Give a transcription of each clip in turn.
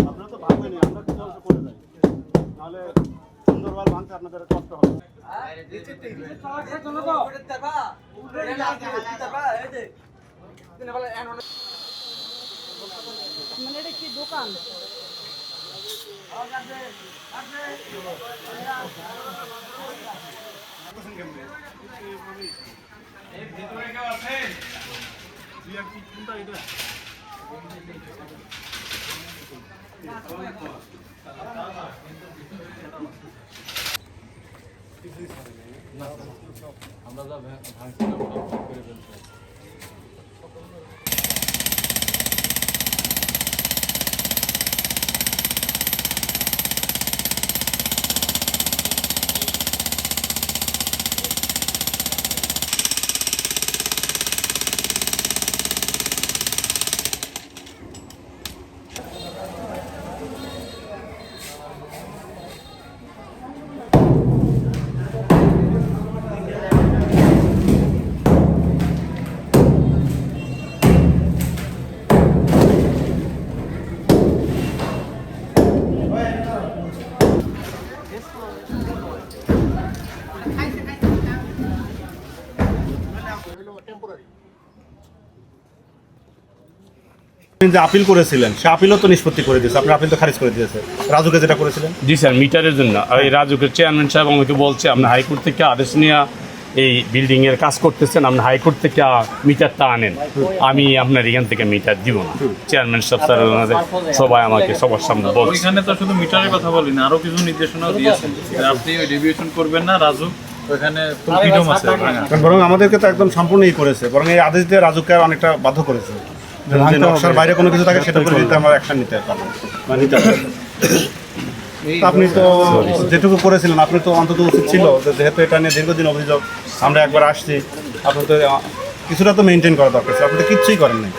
আপনারা তো ভাববেনি আমরা কিছু অংশ করে যাই, নাহলে সুন্দরভাবে ভাঙতে আপনাদের কষ্ট হবে। মানে এটা কি দোকান? আমরা যা ভাঙছিলাম সব করে ফেলতে। যে আপিল করেছিলেন সে আপিলও তো নিষ্পত্তি করে দিয়েছে, আপনি আপিল তো খারিজ করে দিয়েছে রাজুকে যেটা করেছিলেন। জি স্যার, মিটারের জন্য এই রাজুকের চেয়ারম্যান সাহেব আমাকে বলছে আপনি হাইকোর্ট থেকে আদেশ নিয়ে এই বিল্ডিংয়ের কাজ করতেছেন, আপনি হাইকোর্ট থেকে মিটারটা আনেন, আমি আপনার এখান থেকে মিটার দিব না। চেয়ারম্যান সাহেব স্যার ওনাদের সবাই আমাকে সবার সামনে বলছে। ওইখানে তো শুধু মিটারের কথা বলি না, আরো কিছু নির্দেশনাও দিয়েছেন আপনি ওই ডেভিয়েশন করবেন না রাজু, ওইখানে ফ্রিডম আছে। বরং আমাদেরকে তো একদম সম্পূর্ণই করেছে, বরং এই আদেশ দিয়ে রাজুকে অনেকটা বাধ্য করেছে যে নকশার বাইরে কোনো কিছু থাকে সেটা করে দিতে আমরা অ্যাকশন নিতে পারবো বা নিতে পারবো। আপনি তো যেটুকু করেছিলেন আপনি তো অন্তত উচিত ছিল যেহেতু এটা নিয়ে দীর্ঘদিন অভিযোগ, আমরা একবার আসছি, আপনার তো কিছুটা তো মেনটেন করা দরকার ছিল, আপনি তো কিচ্ছুই করেন নাই।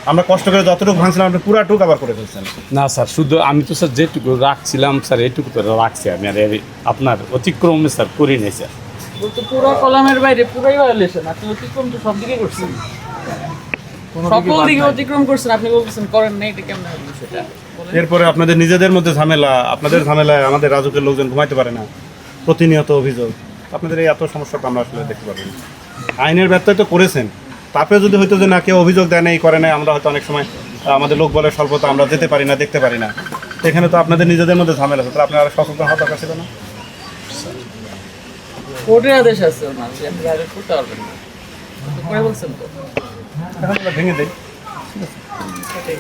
আমরা কষ্ট করে যতটুকু ভাঙছিলাম আপনি পুরাটুকু আবার করে ফেলছেন। না স্যার, শুধু আমি তো স্যার যেটুকু রাখছিলাম স্যার এইটুকু তো রাখছি আমি, আর আপনার অতিক্রমে স্যার করি নাই স্যার। বলতে পুরো কলামের বাইরে পুরোই ভায়োলেশন, আপনি অতিক্রম তো সব দিকে করছেন, সকল দিকে অতিক্রম করছেন, আপনি বলছেন করেন না, এটা কেমন হবে সেটা? এরপরে আপনাদের নিজেদের মধ্যে ঝামেলা, আপনাদের ঝামেলায় আমাদের রাজুকের লোকজন ঘুমাইতে পারে না, প্রতিনিয়ত অভিযোগ। আপনাদের এই এত সমস্যা তো আমরা আসলে দেখতে পারবেন। আইনের ব্যত্যয় তো করেছেন, তারপরে যদি হয়তো যে না কেউ অভিযোগ দেয় না, এই করে না, আমরা হয়তো অনেক সময় আমাদের লোক বলে স্বল্পতা আমরা যেতে পারি না, দেখতে পারি না, এখানে তো আপনাদের নিজেদের মধ্যে ঝামেলা আছে, তাহলে আপনারা সচেতন হওয়া দরকার ছিল না? কোর্টের আদেশ আছে ওনার যে আপনি আদেশ করতে পারবেন না, করে বলছেন তো এখন আমরা ভেঙে দেই। সেটাই।